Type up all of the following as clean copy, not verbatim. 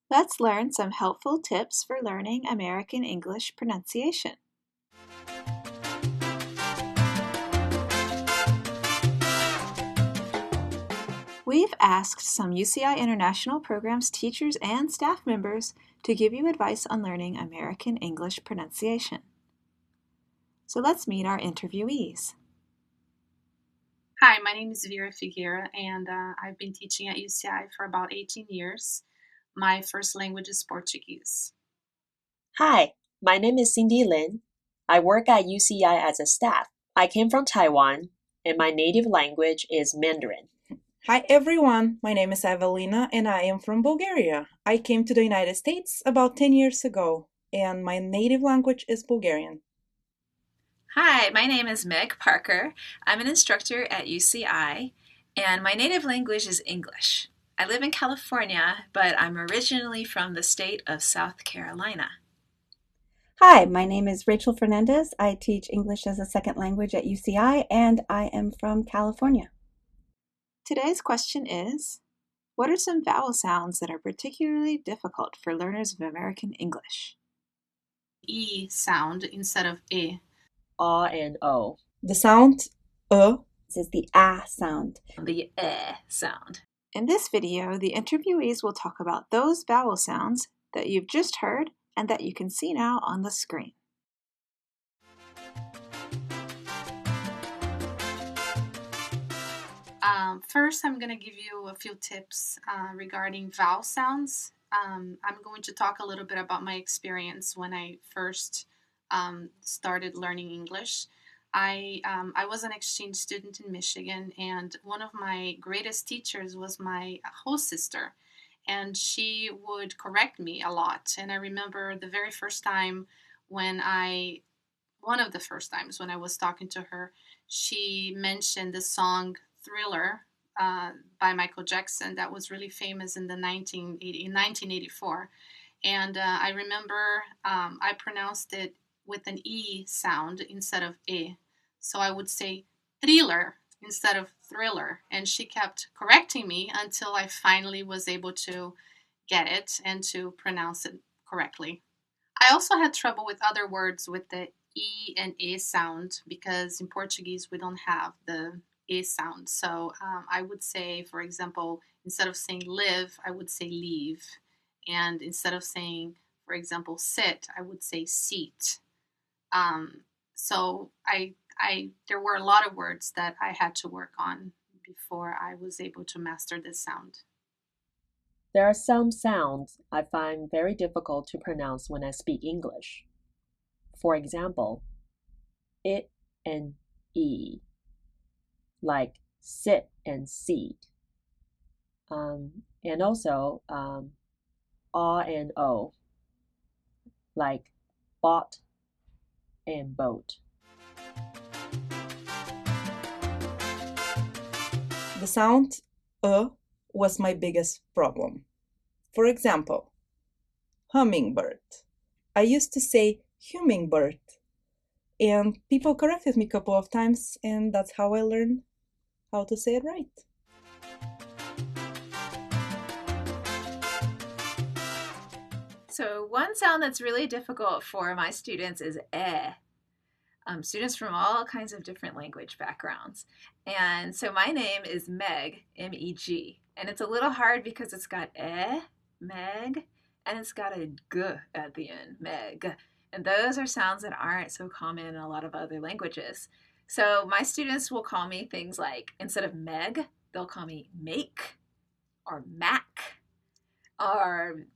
Let's learn some helpful tips for learning American English pronunciation. We've asked some UCI International Programs teachers and staff members to give you advice on learning American English pronunciation. So let's meet our interviewees. Hi, my name is Vera Figueira, and I've been teaching at UCI for about 18 years. My first language is Portuguese. Hi, my name is Cindy Lin. I work at UCI as a staff. I came from Taiwan, and my native language is Mandarin. Hi everyone, my name is Evelina and I am from Bulgaria. I came to the United States about 10 years ago and my native language is Bulgarian. Hi, my name is Meg Parker. I'm an instructor at UCI, and my native language is English. I live in California, but I'm originally from the state of South Carolina. Hi, my name is Rachel Fernandez. I teach English as a second language at UCI and I am from California. Today's question is, what are some vowel sounds that are particularly difficult for learners of American English? E sound instead of E. And O. The sound This is the ah sound. The sound. In this video, the interviewees will talk about those vowel sounds that you've just heard and that you can see now on the screen. First, I'm going to give you a few tips regarding vowel sounds. I'm going to talk a little bit about my experience when I first started learning English. I was an exchange student in Michigan, and one of my greatest teachers was my host sister, and she would correct me a lot. And I remember the very first time one of the first times when I was talking to her, she mentioned the song Thriller by Michael Jackson that was really famous in 1984. And I remember I pronounced it with an E sound instead of E. So I would say thriller instead of thriller. And she kept correcting me until I finally was able to get it and to pronounce it correctly. I also had trouble with other words with the E and E sound because in Portuguese we don't have the E sound. So I would say, for example, instead of saying live, I would say leave. And instead of saying, for example, sit, I would say seat. So there were a lot of words that I had to work on before I was able to master this sound. There are some sounds I find very difficult to pronounce when I speak English. For example, it and E, like sit and seat. And also and O, like bought and boat. The sound was my biggest problem. For example, hummingbird. I used to say hummingbird and people corrected me a couple of times and that's how I learned how to say it right. So one sound that's really difficult for my students is eh. Students from all kinds of different language backgrounds. And so my name is Meg, M-E-G. And it's a little hard because it's got Meg, and it's got a g at the end, Meg. And those are sounds that aren't so common in a lot of other languages. So my students will call me things like, instead of Meg, they'll call me make or Mac or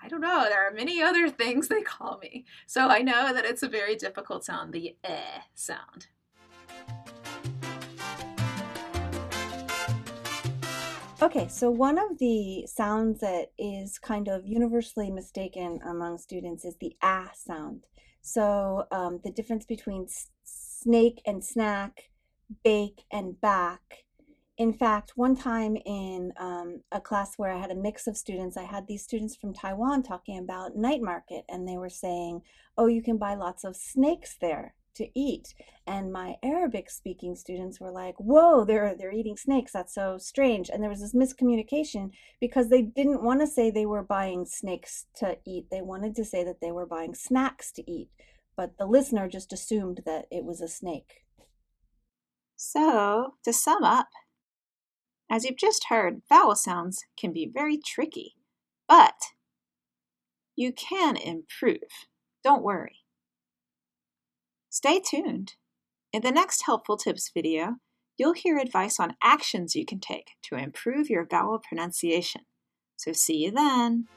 I don't know, there are many other things they call me. So I know that it's a very difficult sound, the sound. Okay, so one of the sounds that is kind of universally mistaken among students is the ah sound. So the difference between snake and snack, bake and back. In fact, one time in a class where I had a mix of students, I had these students from Taiwan talking about night market, and they were saying, oh, you can buy lots of snakes there. to eat. And my Arabic speaking students were like, whoa, they're eating snakes. That's so strange. And there was this miscommunication because they didn't want to say they were buying snakes to eat. They wanted to say that they were buying snacks to eat. But the listener just assumed that it was a snake. So, to sum up, as you've just heard, vowel sounds can be very tricky, but you can improve. Don't worry. Stay tuned. In the next Helpful Tips video, you'll hear advice on actions you can take to improve your vowel pronunciation. So see you then.